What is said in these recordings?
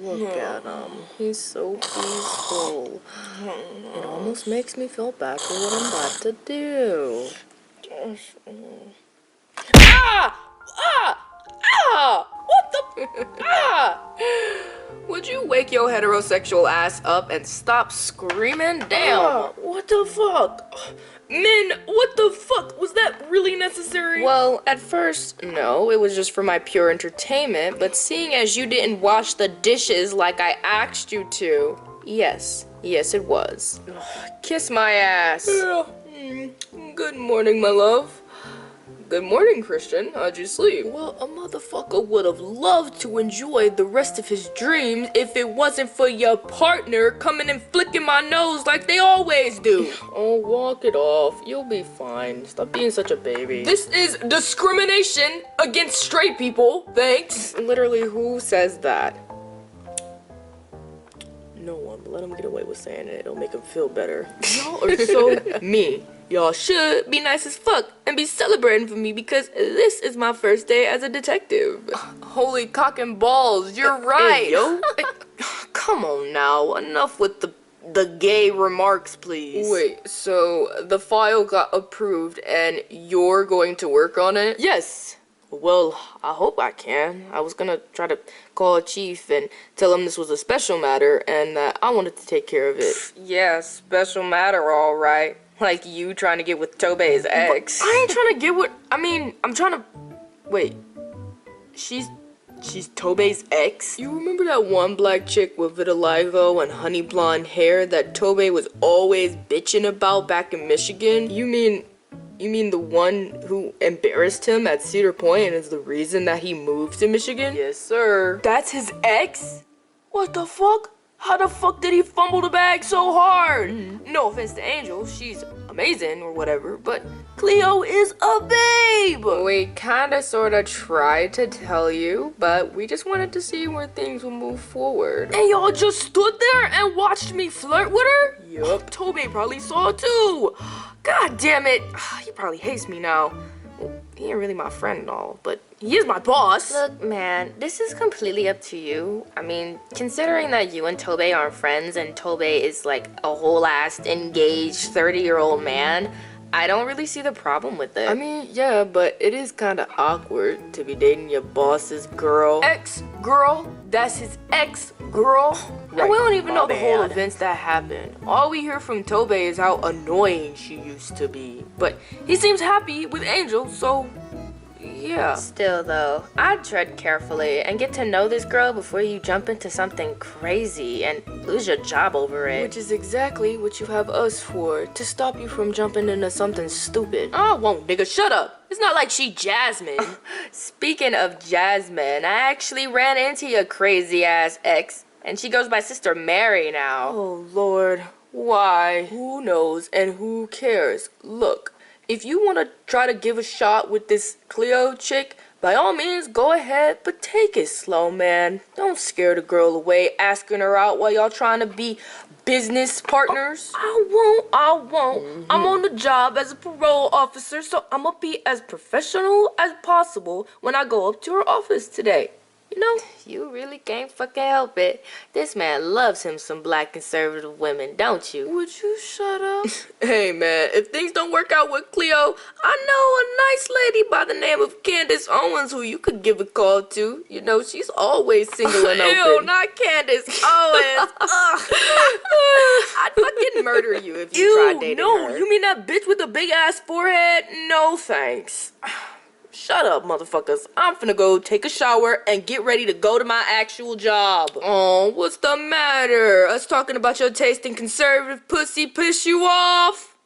Look at him. He's so peaceful. It almost makes me feel bad for what I'm about to do. Ah! Ah! Ah! What the? Ah! Would you wake your heterosexual ass up and stop screaming? Damn! What the fuck? Min, what the fuck? Was that really necessary? Well, at first, no. It was just for my pure entertainment. But seeing as you didn't wash the dishes like I asked you to, yes. Yes, it was. Kiss my ass. Yeah. Good morning, my love. Good morning, Christian. How'd you sleep? Well, a motherfucker would have loved to enjoy the rest of his dreams if it wasn't for your partner coming and flicking my nose like they always do. Oh, walk it off. You'll be fine. Stop being such a baby. This is discrimination against straight people. Thanks. Literally, who says that? No one, but let him get away with saying it. It'll make him feel better. Y'all are so mean. Y'all should be nice as fuck and be celebrating for me because this is my first day as a detective. Holy cock and balls, you're right. Hey, yo. Come on now, enough with the gay remarks, please. Wait, so the file got approved and you're going to work on it? Yes. Well, I hope I can. I was gonna try to call Chief and tell him this was a special matter and that I wanted to take care of it. Yeah, special matter, all right. Like you trying to get with Tobey's ex. I ain't trying to get with, I'm trying to, wait. She's Tobey's ex? You remember that one black chick with vitiligo and honey blonde hair that Tobey was always bitching about back in Michigan? You mean the one who embarrassed him at Cedar Point and is the reason that he moved to Michigan? Yes, sir. That's his ex? What the fuck? How the fuck did he fumble the bag so hard? No offense to Angel, she's amazing or whatever, but Cleo is a babe! We kinda sorta tried to tell you, but we just wanted to see where things would move forward. And y'all just stood there and watched me flirt with her? Yup. Tobey probably saw too. God damn it. He probably hates me now. Well, he ain't really my friend and all, but he is my boss. Look, man, this is completely up to you. I mean, considering that you and Tobey aren't friends and Tobey is like a whole ass engaged 30-year-old man, I don't really see the problem with it. I mean, yeah, but it is kind of awkward to be dating your boss's girl. Ex-girl? That's his ex-girl? Right. And we don't even know the whole events that happened. All we hear from Tobey is how annoying she used to be. But he seems happy with Angel, so yeah. Still though, I'd tread carefully and get to know this girl before you jump into something crazy and lose your job over it. Which is exactly what you have us for, to stop you from jumping into something stupid. I won't, nigga, shut up. It's not like she Jasmine. Speaking of Jasmine, I actually ran into your crazy ass ex, and she goes by Sister Mary now. Oh Lord, why? Who knows and who cares? Look. If you want to try to give a shot with this Cleo chick, by all means, go ahead, but take it slow, man. Don't scare the girl away, asking her out while y'all trying to be business partners. I won't. I'm on the job as a parole officer, so I'm gonna be as professional as possible when I go up to her office today. You know, you really can't fucking help it. This man loves him some black conservative women, don't you? Would you shut up? Hey, man, if things don't work out with Cleo, I know a nice lady by the name of Candace Owens who you could give a call to. You know, she's always single and open. Ew, not Candace Owens. I'd fucking murder you if you tried dating her. You mean that bitch with the big-ass forehead? No, thanks. Shut up, motherfuckers. I'm finna go take a shower and get ready to go to my actual job. Oh, what's the matter? Us talking about your taste in conservative pussy piss you off?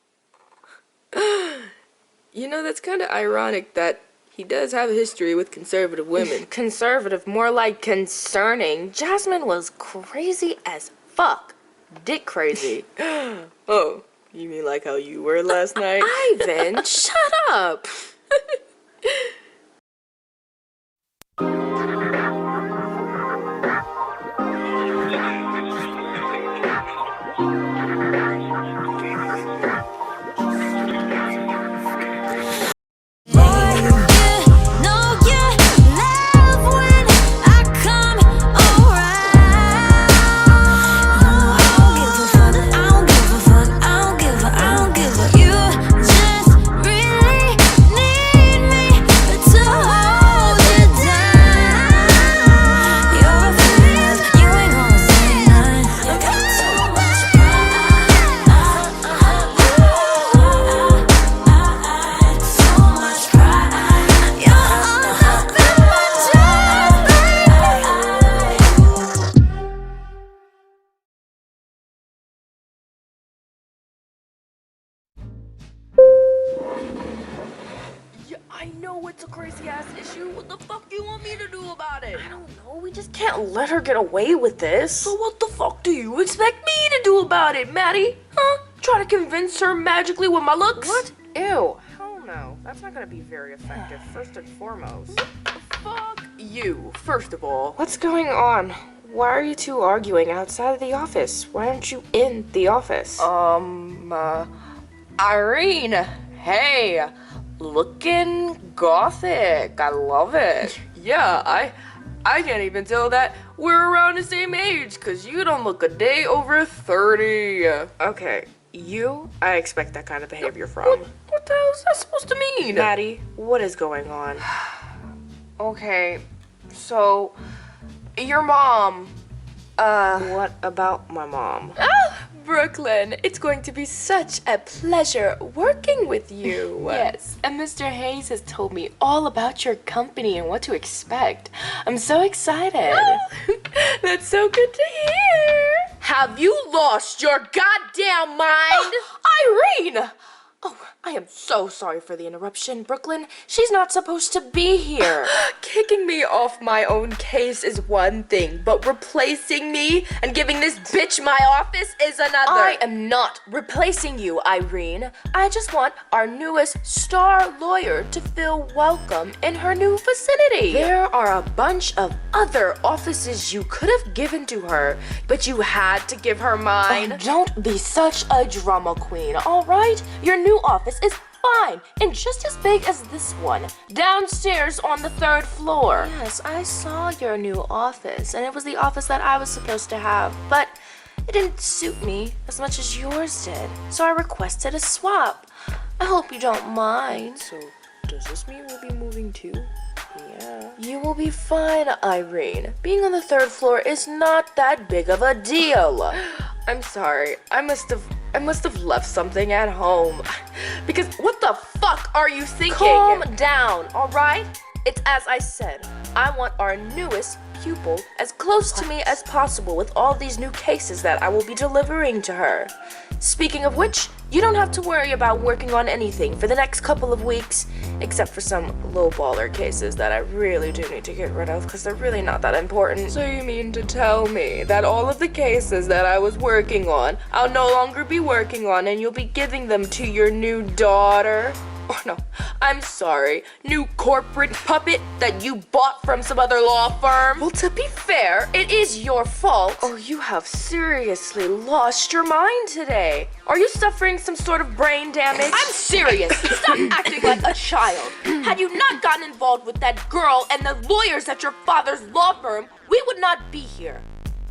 You know, that's kind of ironic that he does have a history with conservative women. Conservative, more like concerning. Jasmine was crazy as fuck. Dick crazy. Oh, you mean like how you were last night? Ivan, shut up. it's a crazy-ass issue. What the fuck do you want me to do about it? I don't know. We just can't let her get away with this. So what the fuck do you expect me to do about it, Maddie? Huh? Try to convince her magically with my looks? What? Ew. Hell no. That's not gonna be very effective, first and foremost. Fuck you, first of all. What's going on? Why are you two arguing outside of the office? Why aren't you in the office? Irene, hey, looking gothic. I love it. Yeah, I can't even tell that we're around the same age, cause you don't look a day over 30. Okay, I expect that kind of behavior from. What the hell is that supposed to mean? Maddie, what is going on? Okay, so, your mom, what about my mom? Brooklyn, it's going to be such a pleasure working with you. Yes, and Mr. Hayes has told me all about your company and what to expect. I'm so excited. That's so good to hear. Have you lost your goddamn mind? Irene! Oh, I am so sorry for the interruption, Brooklyn. She's not supposed to be here. Kicking me off my own case is one thing, but replacing me and giving this bitch my office is another. I am not replacing you, Irene. I just want our newest star lawyer to feel welcome in her new vicinity. There are a bunch of other offices you could have given to her, but you had to give her mine. Oh, don't be such a drama queen, all right? Your new office is fine and just as big as this one, downstairs on the 3rd floor. Yes, I saw your new office, and it was the office that I was supposed to have, but it didn't suit me as much as yours did, so I requested a swap. I hope you don't mind. So, does this mean we'll be moving too? Yeah. You will be fine, Irene. Being on the 3rd floor is not that big of a deal. I'm sorry. I must have left something at home. Because what the fuck are you thinking? Calm down, all right? It's as I said. I want our newest pupil as close to me as possible with all these new cases that I will be delivering to her. Speaking of which, you don't have to worry about working on anything for the next couple of weeks, except for some lowballer cases that I really do need to get rid of because they're really not that important. So you mean to tell me that all of the cases that I was working on, I'll no longer be working on and you'll be giving them to your new daughter? Oh no, I'm sorry, new corporate puppet that you bought from some other law firm? Well, to be fair, it is your fault. Oh, you have seriously lost your mind today. Are you suffering some sort of brain damage? I'm serious. Stop acting like a child. Had you not gotten involved with that girl and the lawyers at your father's law firm, we would not be here.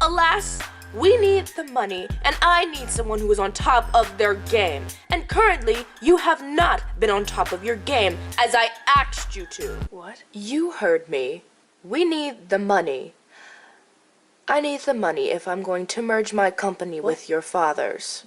Alas, we need the money, and I need someone who is on top of their game. And currently, you have not been on top of your game, as I asked you to. What? You heard me. We need the money. I need the money if I'm going to merge my company with your father's.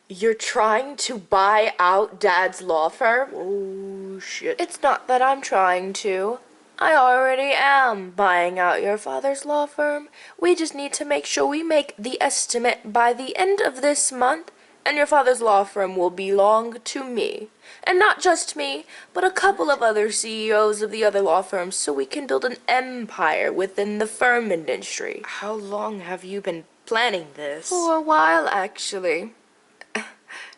You're trying to buy out Dad's law firm? Oh, shit. It's not that I'm trying to. I already am buying out your father's law firm. We just need to make sure we make the estimate by the end of this month, and your father's law firm will belong to me. And not just me, but a couple of other CEOs of the other law firms, so we can build an empire within the firm industry. How long have you been planning this? For a while, actually.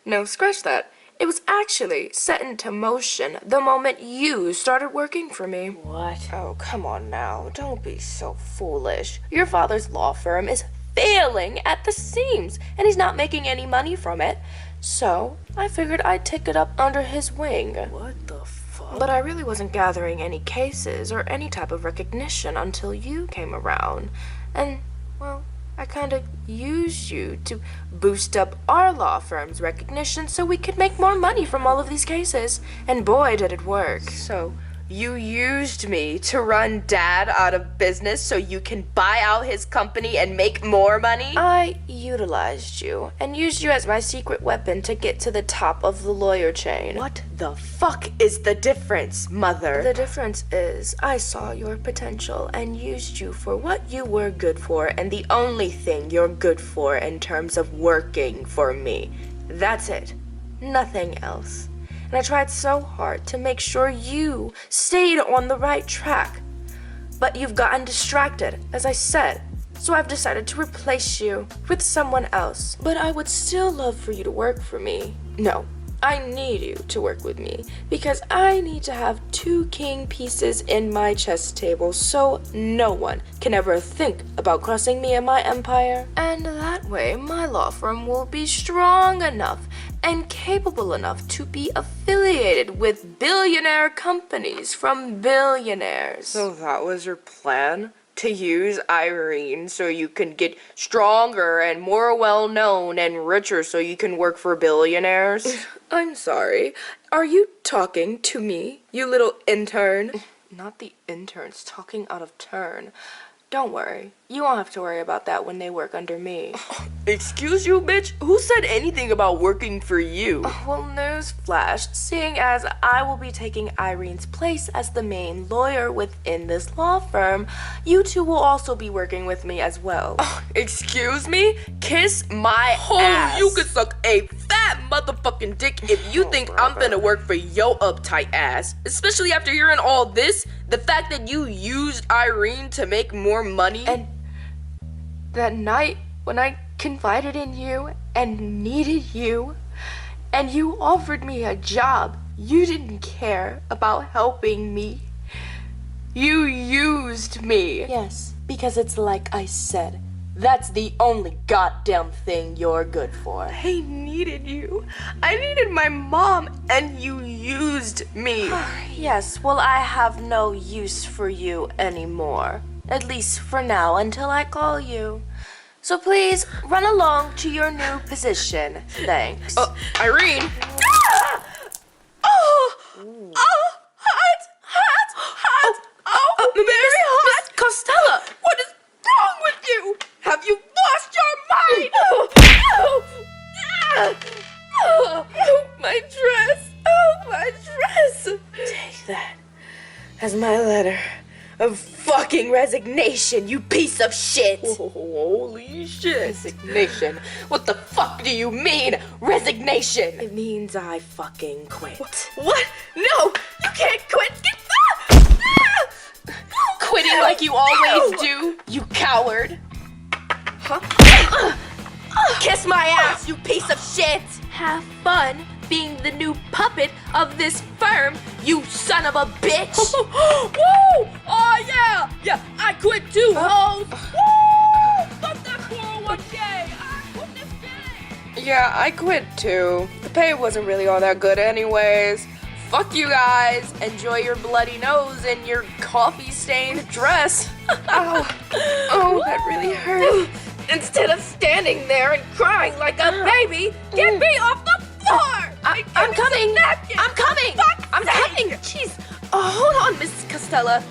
No, scratch that. It was actually set into motion the moment you started working for me. What? Oh, come on now. Don't be so foolish. Your father's law firm is failing at the seams, and he's not making any money from it. So, I figured I'd take it up under his wing. What the fuck? But I really wasn't gathering any cases or any type of recognition until you came around. And, well, I kind of used you to boost up our law firm's recognition so we could make more money from all of these cases. And boy, did it work. So, you used me to run Dad out of business so you can buy out his company and make more money? I utilized you and used you as my secret weapon to get to the top of the lawyer chain. What the fuck is the difference, Mother? The difference is I saw your potential and used you for what you were good for and the only thing you're good for in terms of working for me. That's it. Nothing else. and I tried so hard to make sure you stayed on the right track. But you've gotten distracted, as I said, so I've decided to replace you with someone else. But I would still love for you to work for me. No, I need you to work with me because I need to have 2 king pieces in my chess table so no one can ever think about crossing me and my empire. And that way, my law firm will be strong enough and capable enough to be affiliated with billionaire companies from billionaires. So that was your plan? To use Irene so you can get stronger and more well-known and richer so you can work for billionaires? I'm sorry. Are you talking to me, you little intern? Not the interns talking out of turn. Don't worry. You won't have to worry about that when they work under me. Excuse you, bitch? Who said anything about working for you? Well, newsflash, seeing as I will be taking Irene's place as the main lawyer within this law firm, you two will also be working with me as well. Excuse me? Kiss my ass. You could suck a fat motherfucking dick if you think I'm finna work for your uptight ass. Especially after hearing all this, the fact that you used Irene to make more money. And that night when I confided in you and needed you, and you offered me a job, you didn't care about helping me. You used me. Yes, because it's like I said. That's the only goddamn thing you're good for. I needed you. I needed my mom, and you used me. Yes, well, I have no use for you anymore. At least for now, until I call you. So please, run along to your new position. Thanks. Irene! Ah! Hot! Very hot! Constella! What is wrong with you? Have you lost your mind? My dress! Oh, my dress! Take that as my letter of fucking resignation, you piece of shit! Holy shit! Resignation? What the fuck do you mean, resignation? It means I fucking quit. What? No! You can't quit! Quitting like you always do, you coward! Huh? Kiss my ass, you piece of shit! Have fun being the new puppet of this firm, you son of a bitch! Woo! Oh yeah! Yeah, I quit too, hoes! Woo! Fuck that 401k! I quit this shit! Yeah, I quit too. The pay wasn't really all that good anyways. Fuck you guys! Enjoy your bloody nose and your coffee-stained dress. Oh, that really hurt. Instead of standing there and crying like a baby, get me off the floor! I'm coming! I'm coming! I'm coming! Jeez. Hold on, Miss Constella.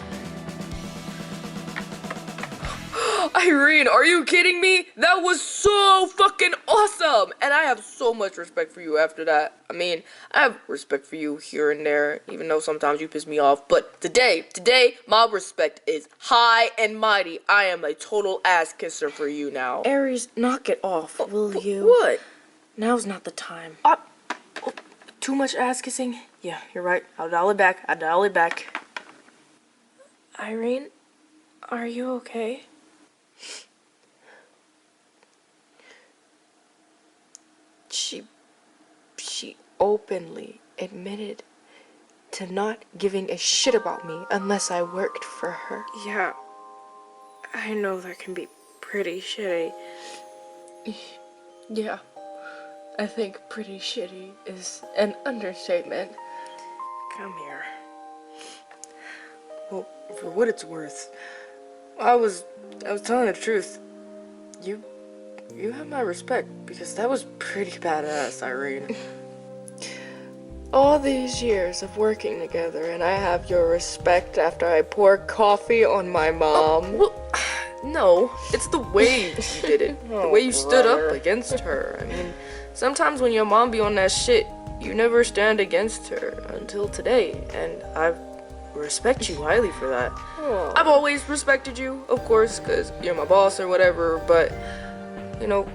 Irene, are you kidding me? That was so fucking awesome! And I have so much respect for you after that. I mean, I have respect for you here and there, even though sometimes you piss me off. But today, my respect is high and mighty. I am a total ass kisser for you now. Aries, knock it off, will you? What? Now's not the time. Too much ass kissing? Yeah, you're right. I'll dial it back. Irene, are you okay? She openly admitted to not giving a shit about me unless I worked for her. Yeah, I know that can be pretty shitty. Yeah, I think pretty shitty is an understatement. Come here. Well, for what it's worth, I was telling the truth. You have my respect because that was pretty badass, Irene. All these years of working together and I have your respect after I pour coffee on my mom. No, it's the way you did it. The way you stood up against her. I mean, sometimes when your mom be on that shit, you never stand against her until today, and I respect you highly for that. I've always respected you, of course, because you're my boss or whatever, but, you know,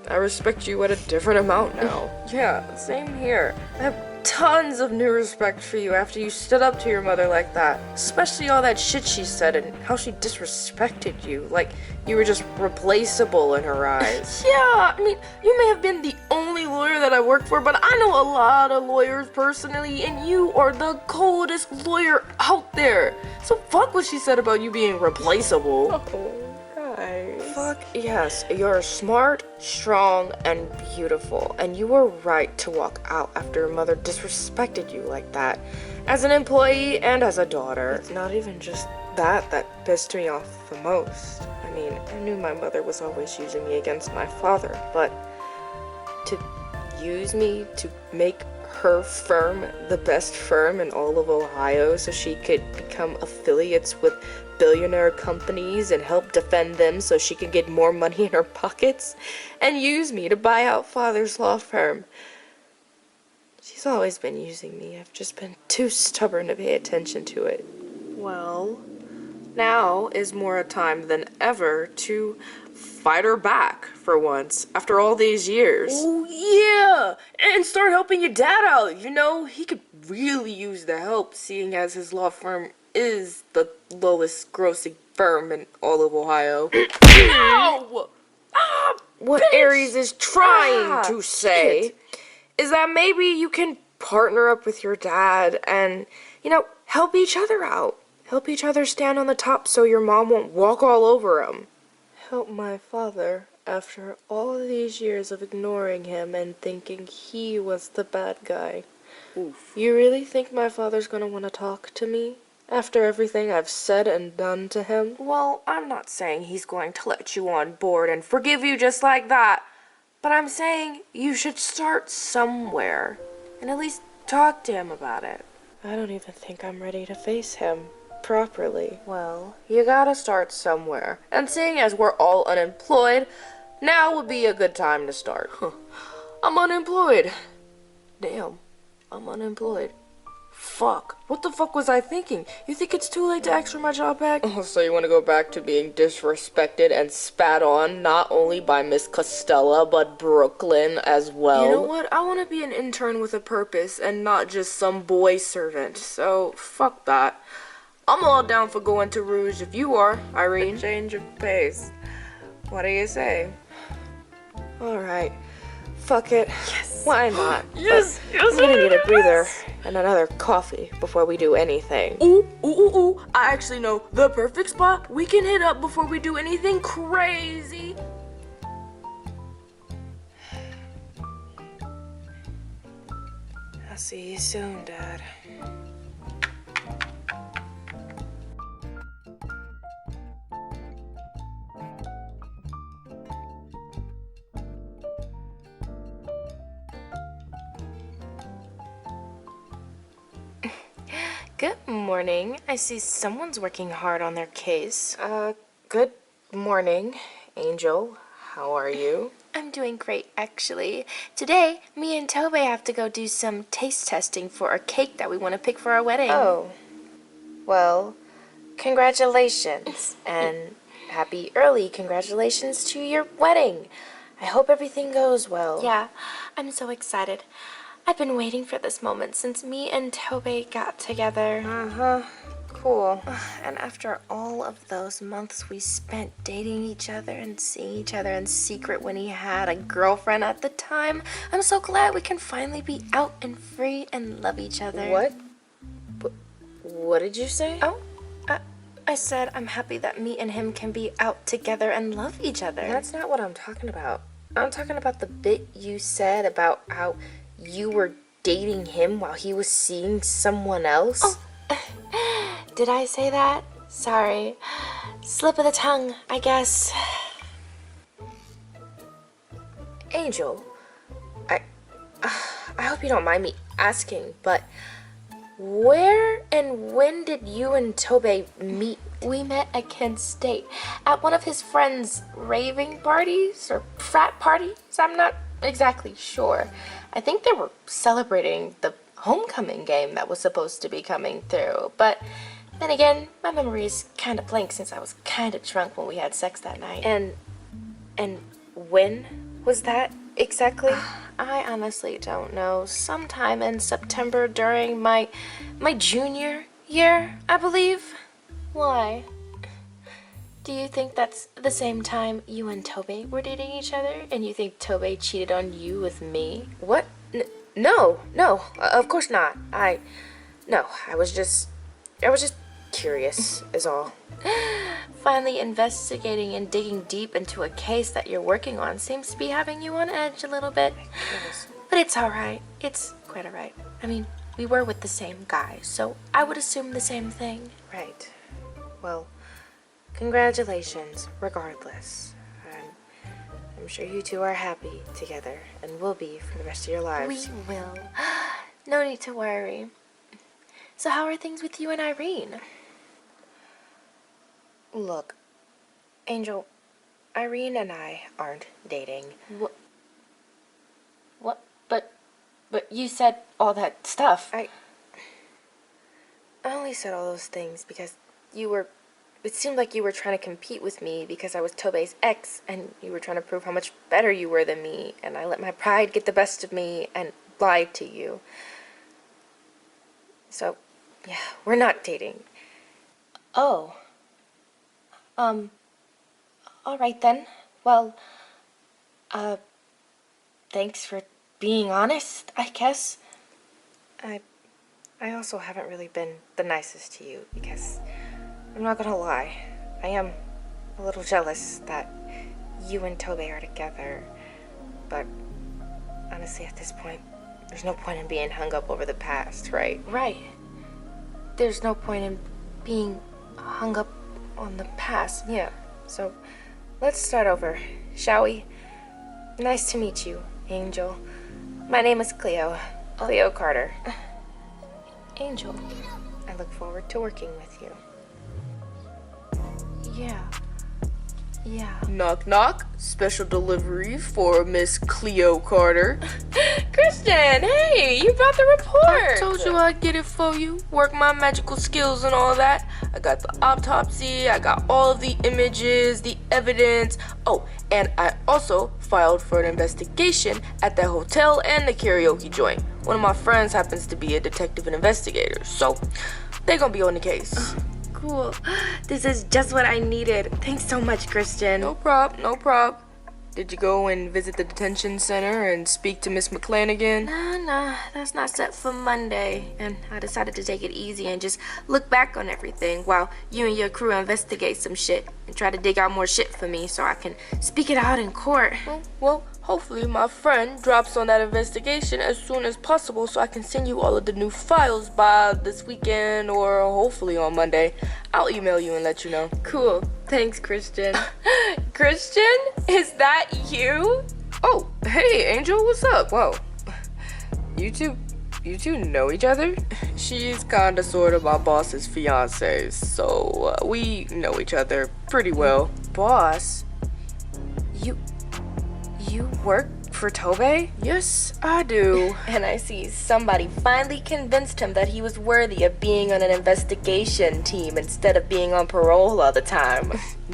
I respect you at a different amount now. Yeah, same here. I have tons of new respect for you after you stood up to your mother like that. Especially all that shit she said and how she disrespected you. Like you were just replaceable in her eyes. Yeah, I mean, you may have been the only lawyer that I worked for, but I know a lot of lawyers personally, and you are the coldest lawyer out there. So fuck what she said about you being replaceable. Oh, guys. Fuck yes, you're smart, strong, and beautiful, and you were right to walk out after your mother disrespected you like that, as an employee and as a daughter. It's not even just that pissed me off the most. I mean, I knew my mother was always using me against my father, but to use me to make her firm the best firm in all of Ohio so she could become affiliates with billionaire companies and help defend them so she could get more money in her pockets, and use me to buy out father's law firm. She's always been using me. I've just been too stubborn to pay attention to it. Well, now is more a time than ever to fight her back for once after all these years. Oh yeah, and start helping your dad out. You know, he could really use the help, seeing as his law firm is the lowest grossing firm in all of Ohio. No! What bitch! Aries is trying to say is that maybe you can partner up with your dad and, you know, help each other out. Help each other stand on the top so your mom won't walk all over him. Help my father after all these years of ignoring him and thinking he was the bad guy. Oof. You really think my father's gonna want to talk to me after everything I've said and done to him? Well, I'm not saying he's going to let you on board and forgive you just like that, but I'm saying you should start somewhere and at least talk to him about it. I don't even think I'm ready to face him properly. Well, you gotta start somewhere, and seeing as we're all unemployed, now would be a good time to start. I'm unemployed. Damn, I'm unemployed. Fuck, what the fuck was I thinking? You think it's too late to ask for my job back? Oh, so you want to go back to being disrespected and spat on, not only by Miss Constella, but Brooklyn as well? You know what? I want to be an intern with a purpose and not just some boy servant, so fuck that. I'm all down for going to Rouge if you are, Irene. A change of pace. What do you say? Alright. Fuck it. Yes. Why not? Yes. I'm gonna need a breather and another coffee before we do anything. Ooh. I actually know the perfect spot we can hit up before we do anything crazy. I'll see you soon, Dad. Good morning. I see someone's working hard on their case. Good morning, Angel. How are you? I'm doing great, actually. Today, me and Tobe have to go do some taste testing for a cake that we want to pick for our wedding. Oh. Well, congratulations. And happy early congratulations to your wedding. I hope everything goes well. Yeah, I'm so excited. I've been waiting for this moment since me and Tobe got together. Uh-huh. Cool. And after all of those months we spent dating each other and seeing each other in secret when he had a girlfriend at the time, I'm so glad we can finally be out and free and love each other. What did you say? Oh, I said I'm happy that me and him can be out together and love each other. That's not what I'm talking about. I'm talking about the bit you said about how you were dating him while he was seeing someone else. Oh. Did I say that? Sorry. Slip of the tongue, I guess. Angel, I hope you don't mind me asking, but where and when did you and Tobe meet? We met at Kent State at one of his friends' raving parties or frat parties. I'm not exactly sure. I think they were celebrating the homecoming game that was supposed to be coming through, but then again, my memory is kind of blank since I was kind of drunk when we had sex that night. And when was that exactly? I honestly don't know. Sometime in September during my junior year, I believe. Why? Do you think that's the same time you and Tobe were dating each other? And you think Tobe cheated on you with me? What? No, of course not. I was just curious, is all. Finally investigating and digging deep into a case that you're working on seems to be having you on edge a little bit. But it's alright. It's quite alright. I mean, we were with the same guy, so I would assume the same thing. Right. Well, congratulations, regardless. I'm sure you two are happy together and will be for the rest of your lives. We will. No need to worry. So how are things with you and Irene? Look, Angel, Irene and I aren't dating. What? But you said all that stuff. I only said all those things because it seemed like you were trying to compete with me because I was Tobe's ex, and you were trying to prove how much better you were than me, and I let my pride get the best of me and lied to you. So, yeah, we're not dating. Oh. All right then. Well, thanks for being honest, I guess. I also haven't really been the nicest to you because, I'm not gonna lie, I am a little jealous that you and Tobe are together, but honestly at this point, there's no point in being hung up over the past, right? Right. There's no point in being hung up on the past. Yeah, so let's start over, shall we? Nice to meet you, Angel. My name is Cleo. Cleo Carter. Angel. I look forward to working with you. Yeah. Knock, knock. Special delivery for Miss Cleo Carter. Christian, hey, you brought the report. I told you I'd get it for you. Work my magical skills and all that. I got the autopsy. I got all of the images, the evidence. Oh, and I also filed for an investigation at the hotel and the karaoke joint. One of my friends happens to be a detective and investigator, so they're gonna be on the case. Cool. This is just what I needed. Thanks so much, Christian. No prob. Did you go and visit the detention center and speak to Miss McLeod again? Nah, that's not set for Monday. And I decided to take it easy and just look back on everything while you and your crew investigate some shit and try to dig out more shit for me so I can speak it out in court. Well, hopefully my friend drops on that investigation as soon as possible so I can send you all of the new files by this weekend or hopefully on Monday. I'll email you and let you know. Cool. Thanks, Christian. Christian? Is that you? Oh, hey, Angel, what's up? Whoa. You two know each other? She's kinda sorta my boss's fiancé, so we know each other pretty well. Boss? You work for Tobe? Yes, I do. And I see somebody finally convinced him that he was worthy of being on an investigation team instead of being on parole all the time.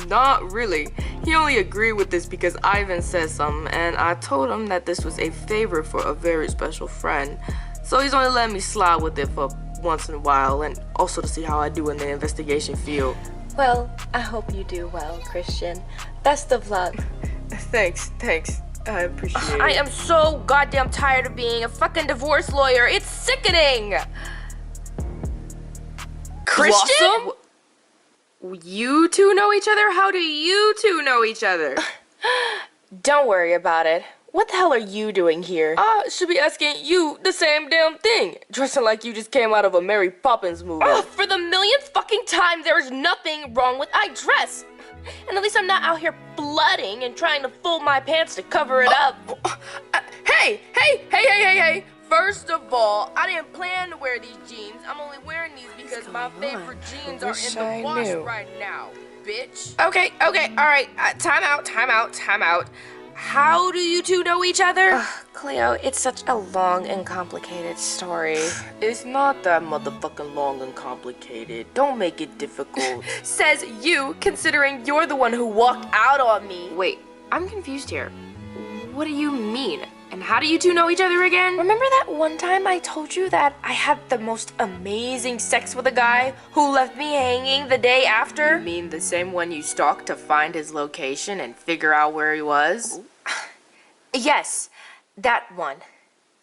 Not really. He only agreed with this because Ivan said something, and I told him that this was a favor for a very special friend. So he's only letting me slide with it for once in a while, and also to see how I do in the investigation field. Well, I hope you do well, Christian. Best of luck. Thanks. I appreciate it. I am so goddamn tired of being a fucking divorce lawyer. It's sickening. Christian? You two know each other? How do you two know each other? Don't worry about it. What the hell are you doing here? I should be asking you the same damn thing. Dressing like you just came out of a Mary Poppins movie. Oh, for the millionth fucking time, there is nothing wrong with I dress. And at least I'm not out here blooding and trying to fold my pants to cover it up. Hey! First of all, I didn't plan to wear these jeans. I'm only wearing these because my favorite jeans are in the wash right now, bitch. Okay, alright. Time out. How do you two know each other? Cleo, it's such a long and complicated story. It's not that motherfucking long and complicated. Don't make it difficult. Says you, considering you're the one who walked out on me. Wait, I'm confused here. What do you mean? And how do you two know each other again? Remember that one time I told you that I had the most amazing sex with a guy who left me hanging the day after? You mean the same one you stalked to find his location and figure out where he was? Yes, that one.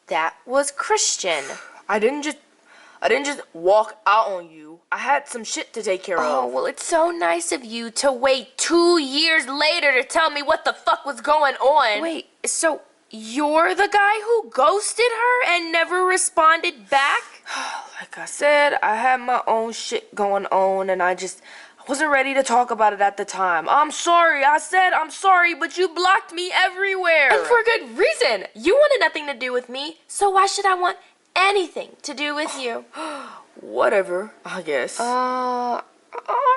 That was Christian. I didn't just walk out on you. I had some shit to take care of. Oh, well, it's so nice of you to wait 2 years later to tell me what the fuck was going on. Wait, so you're the guy who ghosted her and never responded back? Like I said, I had my own shit going on and I wasn't ready to talk about it at the time. I'm sorry. I said I'm sorry, but you blocked me everywhere. And for good reason. You wanted nothing to do with me, so why should I want anything to do with you? Whatever, I guess. All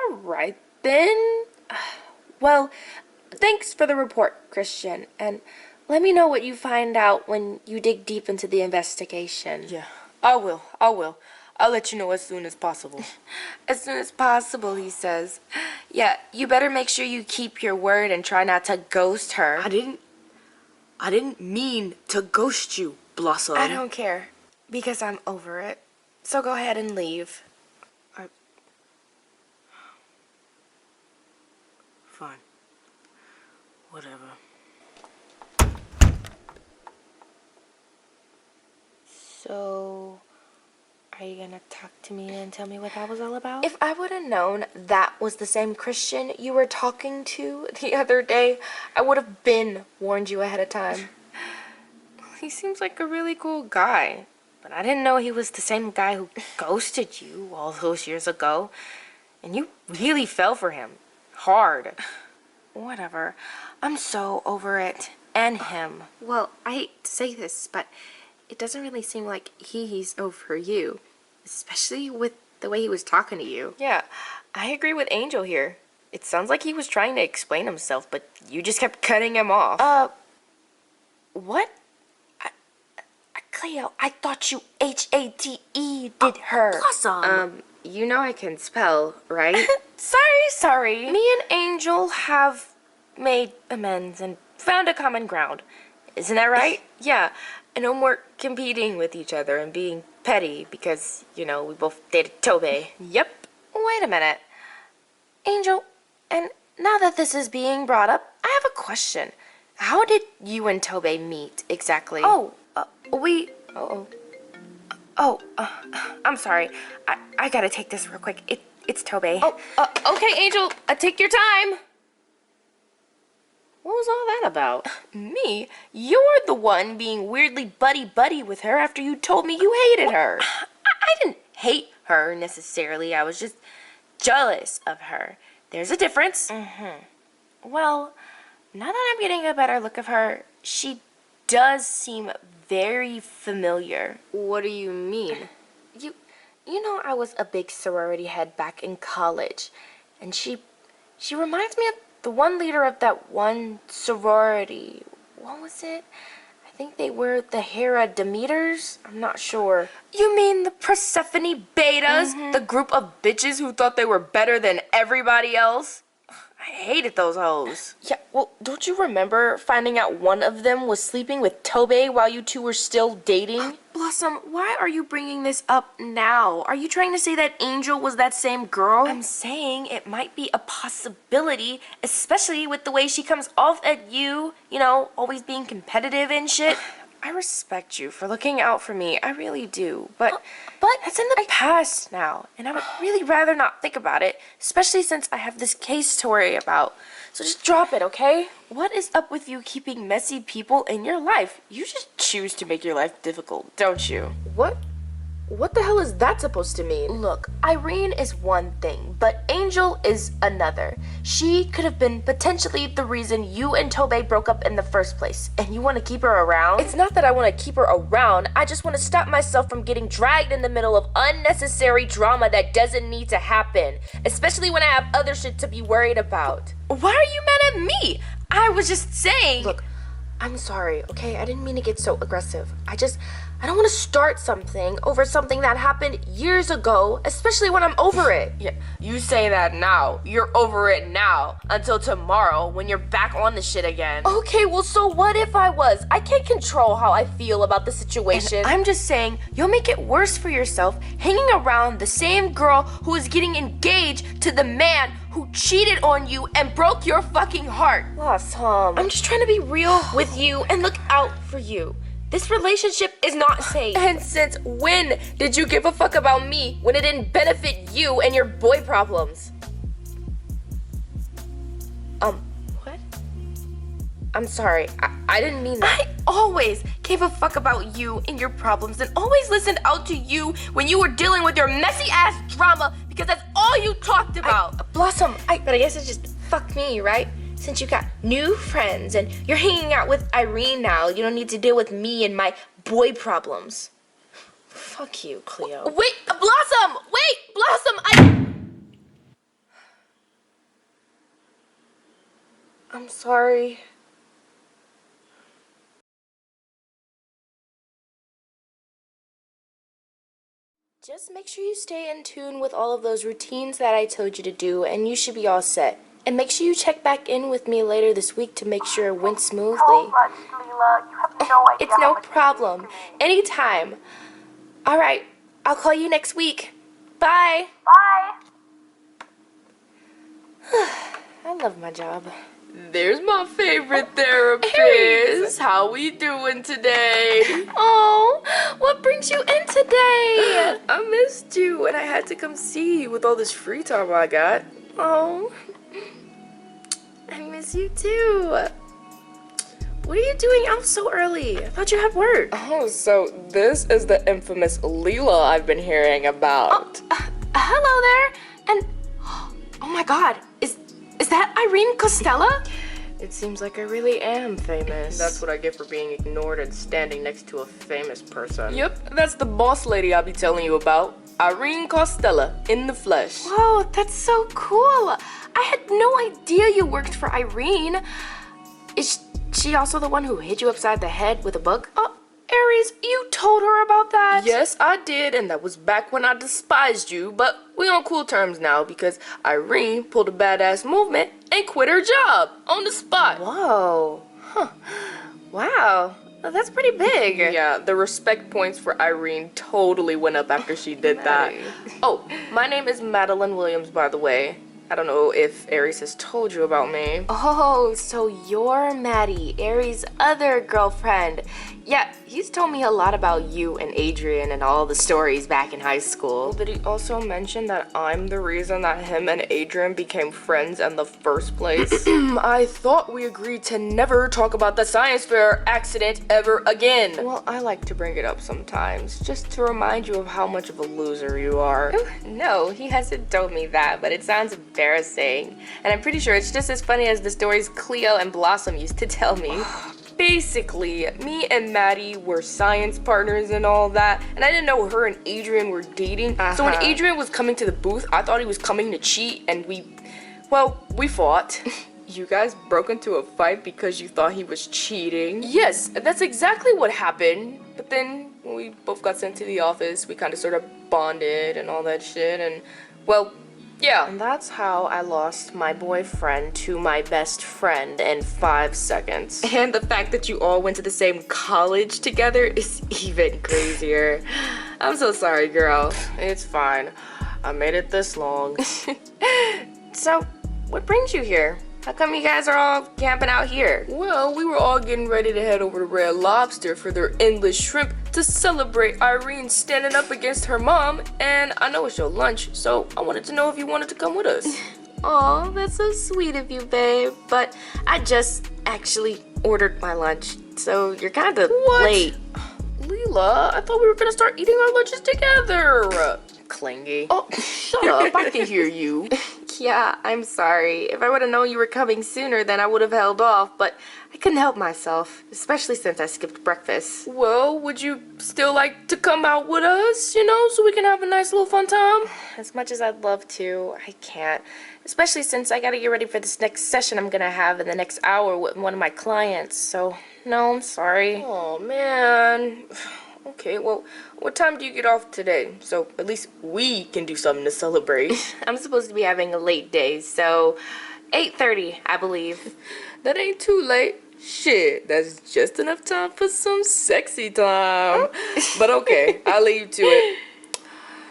right then. Well, thanks for the report, Christian, and let me know what you find out when you dig deep into the investigation. Yeah, I will. I'll let you know as soon as possible. As soon as possible, he says. Yeah, you better make sure you keep your word and try not to ghost her. I didn't mean to ghost you, Blossom. I don't care, because I'm over it. So go ahead and leave. Fine. Whatever. So, are you gonna talk to me and tell me what that was all about? If I would have known that was the same Christian you were talking to the other day, I would have warned you ahead of time. He seems like a really cool guy, but I didn't know he was the same guy who ghosted you all those years ago. And you really fell for him. Hard. Whatever. I'm so over it. And him. Well, I hate to say this, but it doesn't really seem like he's over you. Especially with the way he was talking to you. Yeah, I agree with Angel here. It sounds like he was trying to explain himself, but you just kept cutting him off. What? Cleo, I thought you H-A-T-E did her. Blossom. You know I can spell, right? Sorry. Me and Angel have made amends and found a common ground. Isn't that right? Yeah. And no more competing with each other and being petty because, we both dated Tobe. Yep. Wait a minute. Angel, and now that this is being brought up, I have a question. How did you and Tobe meet exactly? I'm sorry. I gotta take this real quick. It's Tobe. Okay, Angel, take your time. What was all that about? Me? You're the one being weirdly buddy-buddy with her after you told me you hated her. I didn't hate her necessarily. I was just jealous of her. There's a difference. Well, now that I'm getting a better look of her, she does seem very familiar. What do you mean? You know I was a big sorority head back in college, and she reminds me of the one leader of that one sorority. What was it? I think they were the Hera Demeters? I'm not sure. You mean the Persephone Betas? The group of bitches who thought they were better than everybody else? I hated those hoes. Yeah, well, don't you remember finding out one of them was sleeping with Tobe while you two were still dating? Blossom, why are you bringing this up now? Are you trying to say that Angel was that same girl? I'm saying it might be a possibility, especially with the way she comes off at you, always being competitive and shit. I respect you for looking out for me. I really do. But that's in the past now, and I would really rather not think about it, especially since I have this case to worry about. So just drop it, okay? What is up with you keeping messy people in your life? You just choose to make your life difficult, don't you? What the hell is that supposed to mean? Look, Irene is one thing, but Angel is another. She could have been potentially the reason you and Tobe broke up in the first place, and you want to keep her around? It's not that I want to keep her around, I just want to stop myself from getting dragged in the middle of unnecessary drama that doesn't need to happen, especially when I have other shit to be worried about. Why are you mad at me? I was just saying... Look, I'm sorry, okay? I didn't mean to get so aggressive. I don't want to start something over something that happened years ago, especially when I'm over it. Yeah, you say that now. You're over it now. Until tomorrow when you're back on the shit again. Okay, well, so what if I was? I can't control how I feel about the situation. And I'm just saying, you'll make it worse for yourself hanging around the same girl who is getting engaged to the man who cheated on you and broke your fucking heart. Blossom. I'm just trying to be real with you and look out for you. This relationship is not safe. And since when did you give a fuck about me when it didn't benefit you and your boy problems? What? I'm sorry. I didn't mean that. I always gave a fuck about you and your problems and always listened out to you when you were dealing with your messy ass drama because that's all you talked about. Blossom, But I guess it's just fuck me, right? Since you got new friends and you're hanging out with Irene now, you don't need to deal with me and my boy problems. Fuck you, Cleo. Wait, Blossom! Wait, Blossom! I'm sorry. Just make sure you stay in tune with all of those routines that I told you to do, and you should be all set. And make sure you check back in with me later this week to make sure it went smoothly. So much, Leela. You have no idea. It's no problem. Anytime. All right, I'll call you next week. Bye. Bye. I love my job. There's my favorite therapist. Aries. How we doing today? Oh, what brings you in today? I missed you and I had to come see you with all this free time I got. Oh, I miss you too. What are you doing out so early? I thought you had work. Oh, so this is the infamous Leela I've been hearing about. Hello there. And oh my God, is that Irene Constella? It seems like I really am famous. That's what I get for being ignored and standing next to a famous person. Yep, that's the boss lady I'll be telling you about. Irene Constella, in the flesh. Whoa, that's so cool. I had no idea you worked for Irene. Is she also the one who hit you upside the head with a book? Oh, Aries, you told her about that? Yes, I did, and that was back when I despised you, but we on cool terms now because Irene pulled a badass movement and quit her job on the spot. Whoa. Huh. Wow. That's pretty big. Yeah, the respect points for Irene totally went up after she did that. Oh, my name is Madeline Williams, by the way. I don't know if Aries has told you about me. Oh, so you're Maddie, Aries' other girlfriend. Yeah, he's told me a lot about you and Adrian and all the stories back in high school. Did he also mention that I'm the reason that him and Adrian became friends in the first place? I thought we agreed to never talk about the science fair accident ever again. Well, I like to bring it up sometimes, just to remind you of how much of a loser you are. No, he hasn't told me that, but it sounds embarrassing. And I'm pretty sure it's just as funny as the stories Cleo and Blossom used to tell me. Basically, me and Maddie were science partners and all that, and I didn't know her and Adrian were dating. So when Adrian was coming to the booth, I thought he was coming to cheat, and we fought. You guys broke into a fight because you thought he was cheating? Yes, that's exactly what happened. But then when we both got sent to the office, we kind of sort of bonded and all that shit, and well, yeah. And that's how I lost my boyfriend to my best friend in 5 seconds. And the fact that you all went to the same college together is even crazier. I'm so sorry, girl. It's fine. I made it this long. So, what brings you here? How come you guys are all camping out here? Well, we were all getting ready to head over to Red Lobster for their endless shrimp to celebrate Irene standing up against her mom, and I know it's your lunch, so I wanted to know if you wanted to come with us. Aw, that's so sweet of you, babe. But I just actually ordered my lunch, so you're kind of late. Leela, I thought we were gonna start eating our lunches together. Clingy. Oh, shut up, I can hear you. Yeah, I'm sorry. If I would have known you were coming sooner, then I would have held off, but I couldn't help myself, especially since I skipped breakfast. Well, would you still like to come out with us, so we can have a nice little fun time? As much as I'd love to, I can't. Especially since I gotta get ready for this next session I'm gonna have in the next hour with one of my clients, so no, I'm sorry. Oh, man. Okay, well, what time do you get off today? So at least we can do something to celebrate. I'm supposed to be having a late day, so 8:30, I believe. That ain't too late. Shit, that's just enough time for some sexy time. But okay, I'll leave you to it.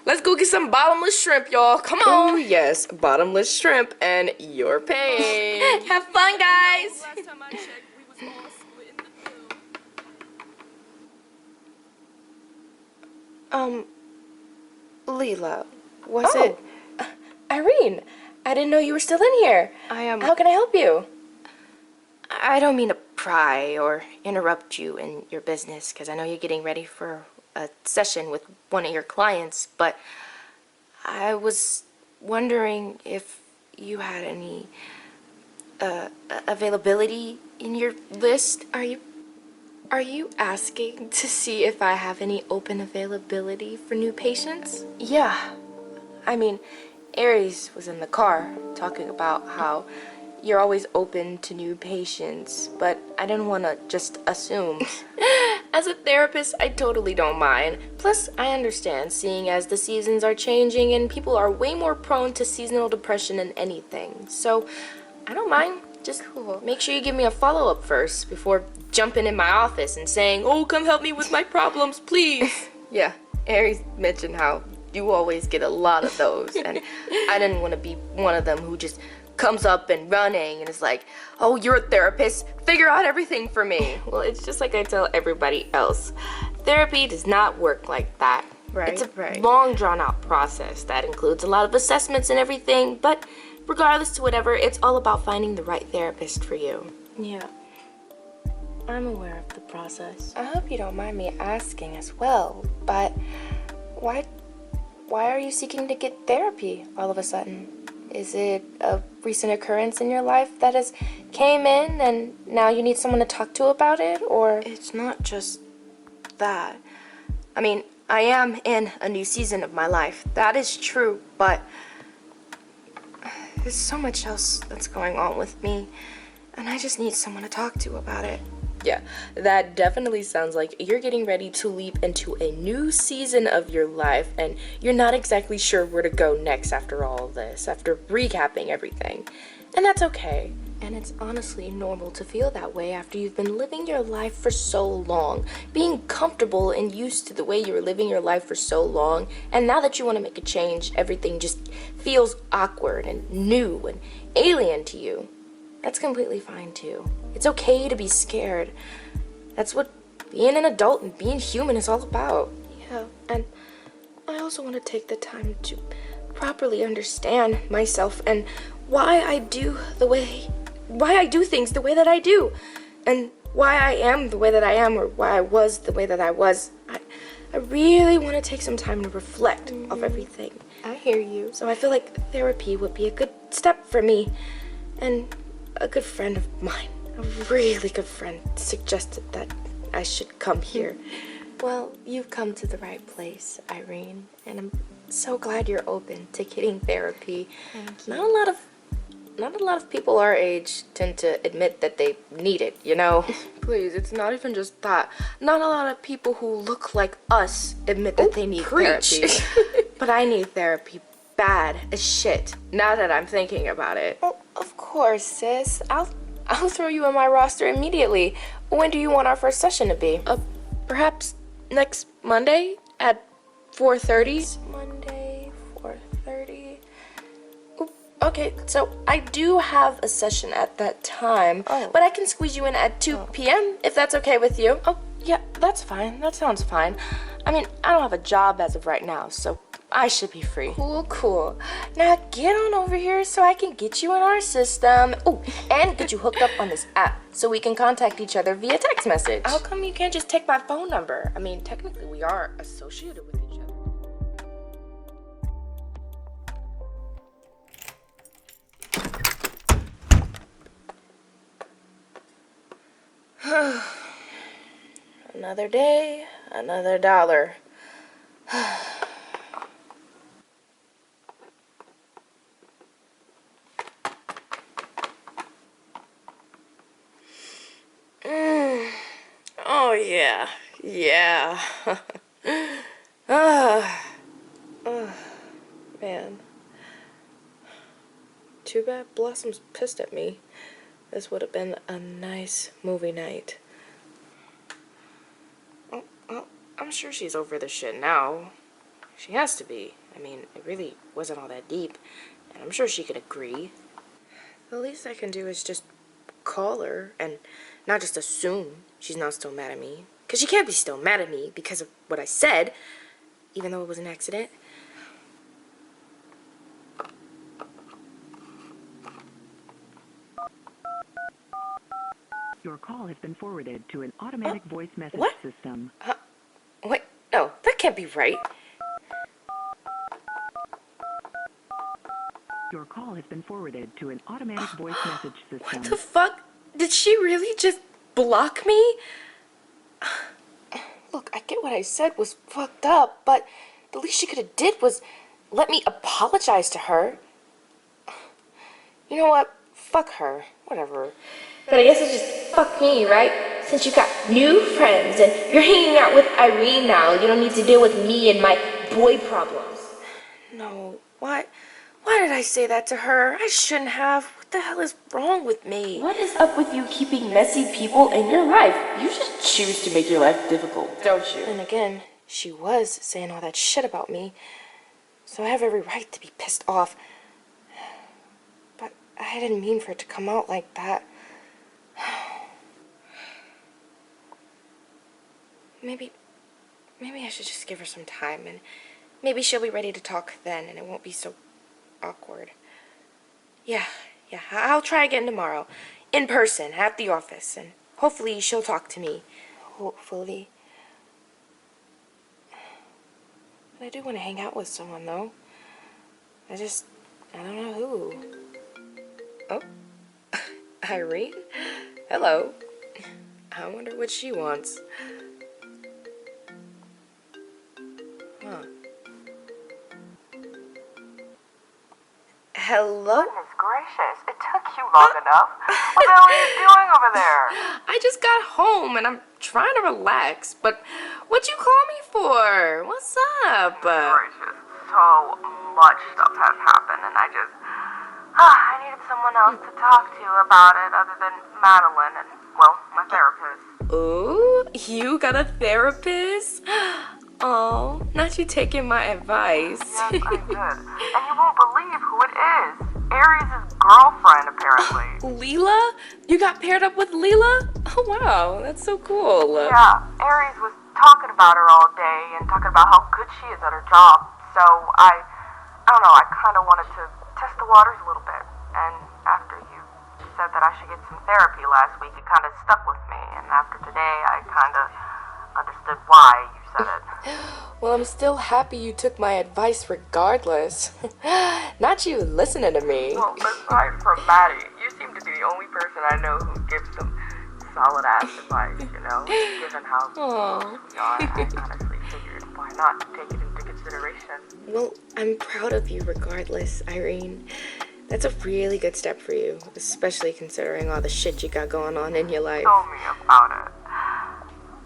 Let's go get some bottomless shrimp, y'all. Come on. Oh, yes, bottomless shrimp, and you're paying. Have fun, guys. Last time I checked, we was all splitting the bill. Leela, was it? Irene, I didn't know you were still in here. How can I help you? I don't mean to pry or interrupt you in your business, because I know you're getting ready for a session with one of your clients, but I was wondering if you had any availability in your list. Are you asking to see if I have any open availability for new patients? Yeah. I mean, Aries was in the car talking about how you're always open to new patients, but I didn't want to just assume. As a therapist, I totally don't mind. Plus, I understand, seeing as the seasons are changing and people are way more prone to seasonal depression than anything. So, I don't mind. Just make sure you give me a follow-up first before jumping in my office and saying, "Oh, come help me with my problems, please." Yeah, Aries mentioned how you always get a lot of those, and I didn't want to be one of them who just comes up and running and is like, "Oh, you're a therapist, figure out everything for me." Well, it's just like I tell everybody else. Therapy does not work like that. It's a long, drawn-out process that includes a lot of assessments and everything, but regardless to whatever, it's all about finding the right therapist for you. Yeah, I'm aware of the process. I hope you don't mind me asking as well, but why are you seeking to get therapy all of a sudden? Is it a recent occurrence in your life that has came in and now you need someone to talk to about it, or? It's not just that. I mean, I am in a new season of my life. That is true, but there's so much else that's going on with me, and I just need someone to talk to about it. Yeah, that definitely sounds like you're getting ready to leap into a new season of your life, and you're not exactly sure where to go next after all this, after recapping everything. And that's okay. And it's honestly normal to feel that way after you've been living your life for so long, being comfortable and used to the way you were living your life for so long, and now that you want to make a change, everything just feels awkward and new and alien to you. That's completely fine too. It's okay to be scared. That's what being an adult and being human is all about. Yeah, and I also want to take the time to properly understand myself and why I do things the way that I do, and why I am the way that I am, or why I was the way that I was. I really want to take some time to reflect of everything. I hear you. So I feel like therapy would be a good step for me, and a good friend of mine, a really good friend, suggested that I should come here. Well, you've come to the right place, Irene, and I'm so glad you're open to getting therapy. Thank you. Not a lot of people our age tend to admit that they need it, you know? Please, it's not even just that. Not a lot of people who look like us admit that they need therapy. But I need therapy bad as shit, now that I'm thinking about it. Oh, of course, sis. I'll throw you on my roster immediately. When do you want our first session to be? Perhaps next Monday at 4:30? Monday, 4:30. Okay, so I do have a session at that time, but I can squeeze you in at 2 p.m. if that's okay with you. Oh, yeah, that's fine. That sounds fine. I mean, I don't have a job as of right now, so I should be free. Cool. Now get on over here so I can get you in our system. Oh, and get you hooked up on this app so we can contact each other via text message. How come you can't just take my phone number? I mean, technically we are associated with each other. Another day, another dollar. Oh yeah, Yeah. Ah. Man. Too bad Blossom's pissed at me. This would have been a nice movie night. Oh, well, I'm sure she's over this shit now. She has to be. I mean, it really wasn't all that deep, and I'm sure she could agree. The least I can do is just call her and not just assume she's not still mad at me. Because she can't be still mad at me because of what I said, even though it was an accident. Your call has been forwarded to an automatic voice message What? system. Wait, no, that can't be right. Your call has been forwarded to an automatic voice message system. What the fuck? Did she really just block me? Look, I get what I said was fucked up, but the least she could have did was let me apologize to her. You know what? Fuck her. Whatever. But I guess it's just fuck me, right? Since you got new friends and you're hanging out with Irene now, you don't need to deal with me and my boy problems. No, why did I say that to her? I shouldn't have. What the hell is wrong with me? What is up with you keeping messy people in your life? You just choose to make your life difficult, don't you? And again, she was saying all that shit about me, so I have every right to be pissed off. But I didn't mean for it to come out like that. Maybe I should just give her some time, and maybe she'll be ready to talk then, and it won't be so awkward. Yeah, I'll try again tomorrow, in person, at the office, and hopefully she'll talk to me. Hopefully. But I do want to hang out with someone, though. I don't know who. Oh, Irene? Hello. I wonder what she wants. Huh. Hello? Goodness gracious, it took you long enough. What the hell are you doing over there? I just got home and I'm trying to relax, but what'd you call me for? What's up? Gracious, so much stuff has happened, and I needed someone else to talk to about it other than Madeline and, well, my therapist. Ooh, you got a therapist? Oh, not you taking my advice. Yes, I did. And you won't believe who it is. Aries' girlfriend, apparently. Leela? You got paired up with Leela? Oh, wow, that's so cool. Yeah, Aries was talking about her all day and talking about how good she is at her job. So I don't know, I kind of wanted to test the waters a little bit. And after you said that I should get some therapy last week, it kind of stuck with me. And after today, I kind of understood why you said it. Well, I'm still happy you took my advice regardless. Not you listening to me. Well, aside from Maddie, you seem to be the only person I know who gives some solid ass advice, you know? Given how close we are, I honestly figured why not take it into consideration. Well, I'm proud of you regardless, Irene. That's a really good step for you, especially considering all the shit you got going on in your life. Tell me about it.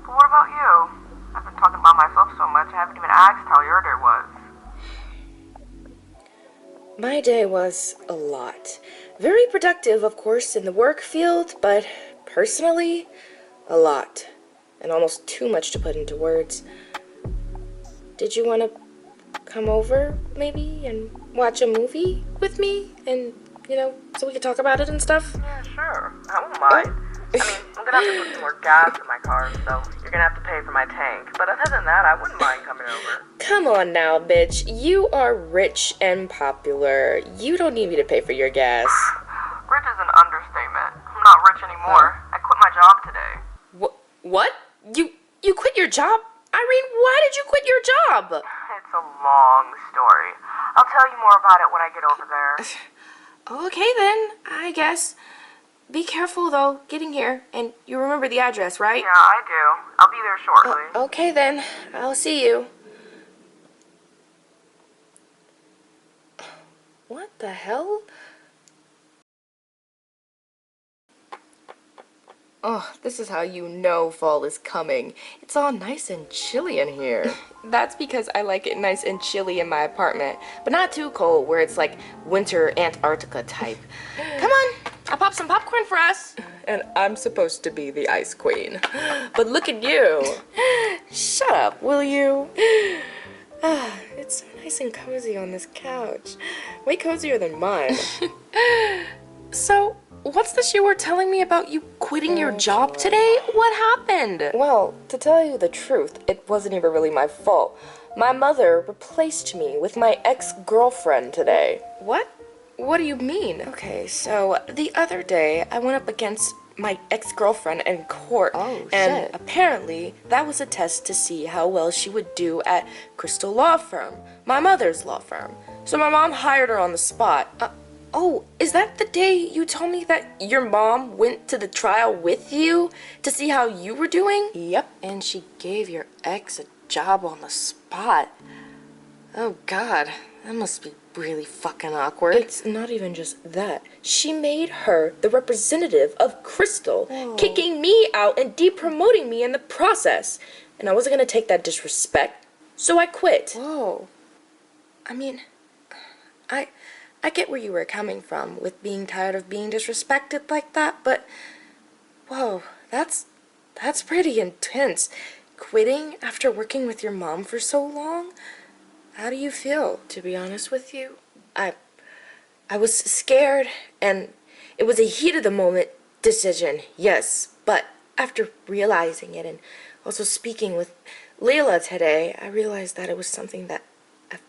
But what about you? I've been talking about myself so much, I haven't even asked how your day was. My day was a lot. Very productive, of course, in the work field, but personally, a lot. And almost too much to put into words. Did you want to come over, maybe, and watch a movie with me? And, you know, so we could talk about it and stuff? Yeah, sure. I won't mind. I mean, I'm gonna have to put some more gas in my car, so you're gonna have to pay for my tank. But other than that, I wouldn't mind coming over. Come on now, bitch. You are rich and popular. You don't need me to pay for your gas. Rich is an understatement. I'm not rich anymore. I quit my job today. What? You quit your job? Irene, why did you quit your job? It's a long story. I'll tell you more about it when I get over there. Okay then, I guess. Be careful though, getting here. And you remember the address, right? Yeah, I do. I'll be there shortly. Okay then, I'll see you. What the hell? Oh, this is how you know fall is coming. It's all nice and chilly in here. That's because I like it nice and chilly in my apartment, but not too cold where it's like winter Antarctica type. Come on, I'll pop some popcorn for us. And I'm supposed to be the ice queen. But look at you. Shut up, will you? It's so nice and cozy on this couch. Way cozier than mine. So, what's this you were telling me about you quitting your job today? What happened? Well, to tell you the truth, it wasn't even really my fault. My mother replaced me with my ex-girlfriend today. What? What do you mean? Okay, so the other day I went up against my ex-girlfriend in court. Oh, and shit. apparently that was a test to see how well she would do at Crystal Law Firm, my mother's law firm. So my mom hired her on the spot. Oh, is that the day you told me that your mom went to the trial with you to see how you were doing? Yep, and she gave your ex a job on the spot. Oh God, that must be really fucking awkward. It's not even just that. She made her the representative of Crystal, kicking me out and depromoting me in the process. And I wasn't gonna take that disrespect, so I quit. Whoa. I mean, I get where you were coming from with being tired of being disrespected like that, but whoa, that's pretty intense. Quitting after working with your mom for so long? How do you feel? To be honest with you, I was scared, and it was a heat of the moment decision, yes, but after realizing it and also speaking with Layla today, I realized that it was something that I've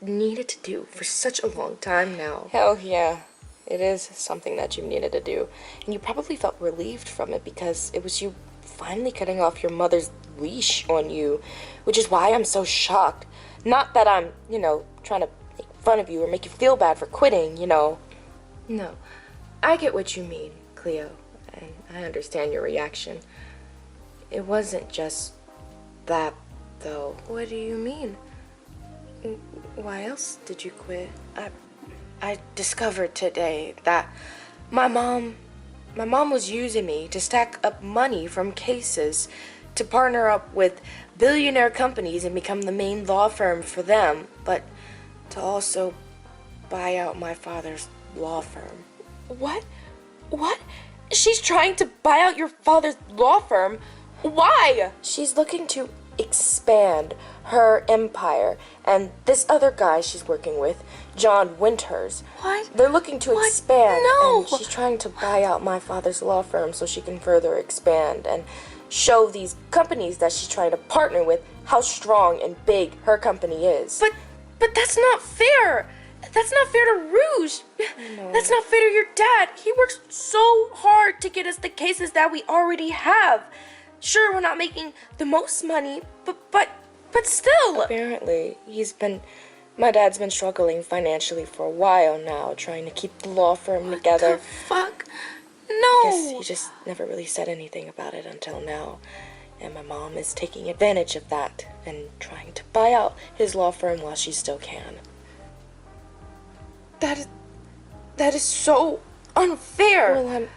needed to do for such a long time now. Hell yeah, it is something that you needed to do, and you probably felt relieved from it because it was you finally cutting off your mother's leash on you, which is why I'm so shocked. Not that I'm, trying to make fun of you or make you feel bad for quitting, No, I get what you mean, Cleo, and I understand your reaction. It wasn't just that, though. What do you mean? Why else did you quit? I discovered today that my mom was using me to stack up money from cases to partner up with billionaire companies and become the main law firm for them, but to also buy out my father's law firm. What? What? She's trying to buy out your father's law firm? Why? She's looking to expand her empire, and this other guy she's working with, John Winters. What? They're looking to expand. No! And she's trying to buy out my father's law firm so she can further expand and show these companies that she's trying to partner with how strong and big her company is. But that's not fair. That's not fair to Rouge. That's not fair to your dad. He works so hard to get us the cases that we already have. Sure, we're not making the most money, but still. Apparently, my dad's been struggling financially for a while now, trying to keep the law firm together. What the fuck? No! I guess he just never really said anything about it until now. And my mom is taking advantage of that and trying to buy out his law firm while she still can. That is so unfair. Well,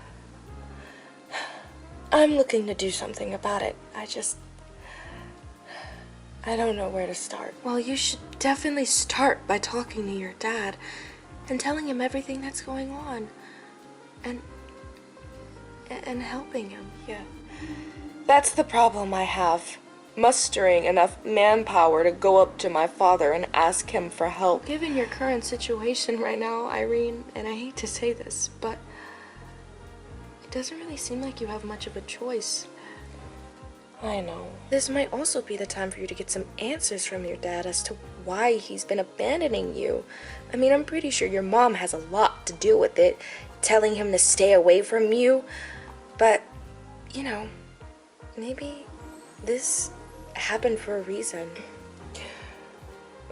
I'm looking to do something about it. I don't know where to start. Well, you should definitely start by talking to your dad and telling him everything that's going on. And helping him. Yeah. That's the problem I have. Mustering enough manpower to go up to my father and ask him for help. Given your current situation right now, Irene, and I hate to say this, but it doesn't really seem like you have much of a choice. I know. This might also be the time for you to get some answers from your dad as to why he's been abandoning you. I mean, I'm pretty sure your mom has a lot to do with it, telling him to stay away from you. But, maybe this happened for a reason.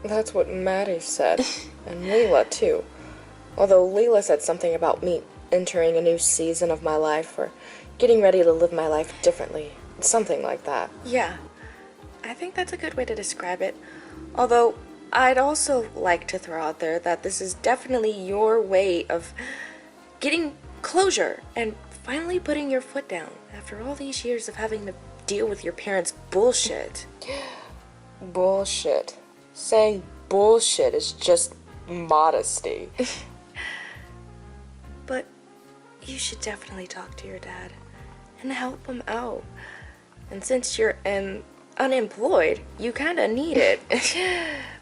That's what Maddie said, and Leila too. Although Leila said something about me entering a new season of my life or getting ready to live my life differently. Something like that. Yeah, I think that's a good way to describe it. Although, I'd also like to throw out there that this is definitely your way of getting closure and finally putting your foot down after all these years of having to deal with your parents' bullshit. Bullshit. Saying bullshit is just modesty. But you should definitely talk to your dad and help him out. And since you're unemployed, you kinda need it.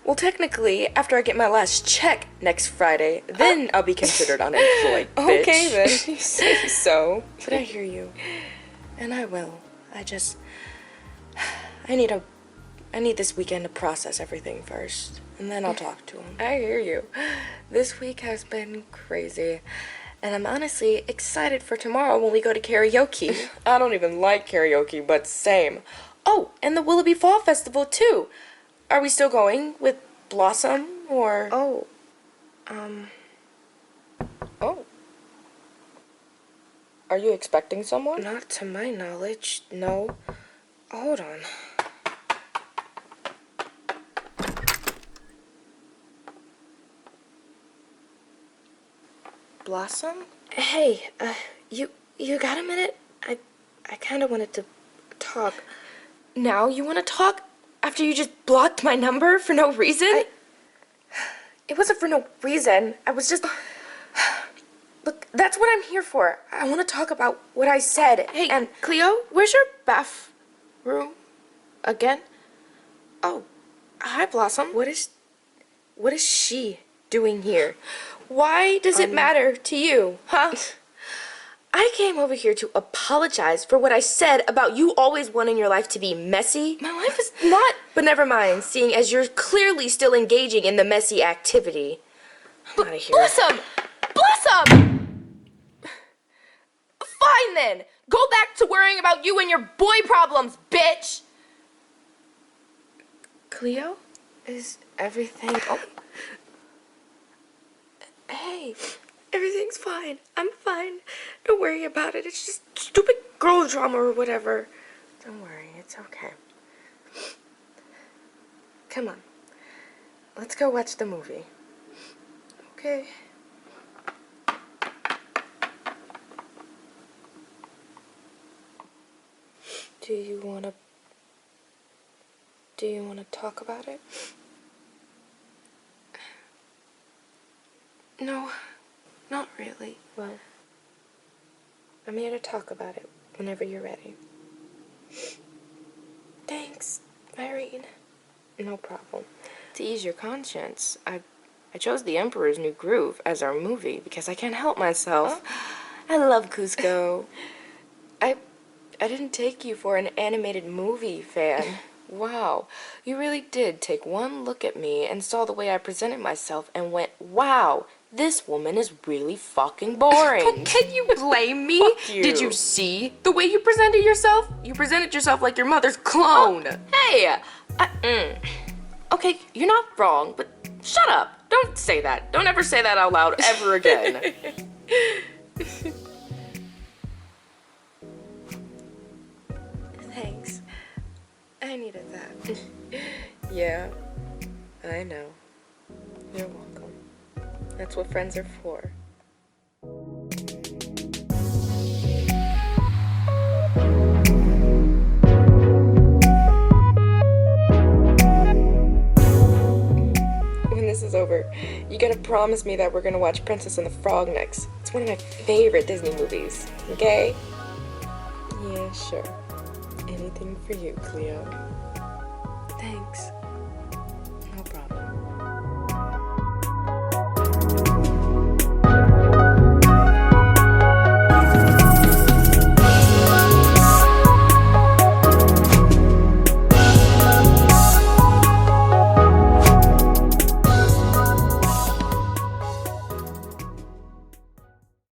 Well, technically, after I get my last check next Friday, then I'll be considered unemployed, bitch. Okay then, you say so. But I hear you. And I will. I need this weekend to process everything first. And then I'll talk to him. I hear you. This week has been crazy. And I'm honestly excited for tomorrow when we go to karaoke. I don't even like karaoke, but same. Oh, and the Willoughby Fall Festival too. Are we still going with Blossom or? Oh. Are you expecting someone? Not to my knowledge, no. Hold on. Blossom? Hey, you got a minute? I kind of wanted to talk. Now you want to talk? After you just blocked my number for no reason? It wasn't for no reason. I was just... Look, that's what I'm here for. I want to talk about what I said. Hey, and Cleo, where's your bathroom again? Oh, hi, Blossom. What is she doing here? Why does it matter to you, huh? I came over here to apologize for what I said about you always wanting your life to be messy. My life is not. But never mind, seeing as you're clearly still engaging in the messy activity. I'm out of here. Blossom! Blossom! Fine then. Go back to worrying about you and your boy problems, bitch. Cleo? Is everything... Oh. Hey, everything's fine. I'm fine. Don't worry about it. It's just stupid girl drama or whatever. Don't worry. It's okay. Come on. Let's go watch the movie. Okay. Do you want to talk about it? No, not really. Well, I'm here to talk about it whenever you're ready. Thanks, Irene. No problem. To ease your conscience, I chose The Emperor's New Groove as our movie because I can't help myself. I love Cusco. I didn't take you for an animated movie fan. Wow, you really did take one look at me and saw the way I presented myself and went, wow, this woman is really fucking boring. Can you blame me? Fuck you. Did you see the way you presented yourself? You presented yourself like your mother's clone. Hey! Okay, you're not wrong, but shut up. Don't say that. Don't ever say that out loud ever again. Thanks. I needed that. Yeah, I know. You're welcome. That's what friends are for. When this is over, you gotta promise me that we're gonna watch Princess and the Frog next. It's one of my favorite Disney movies, okay? Yeah, sure. Anything for you, Cleo. Thanks.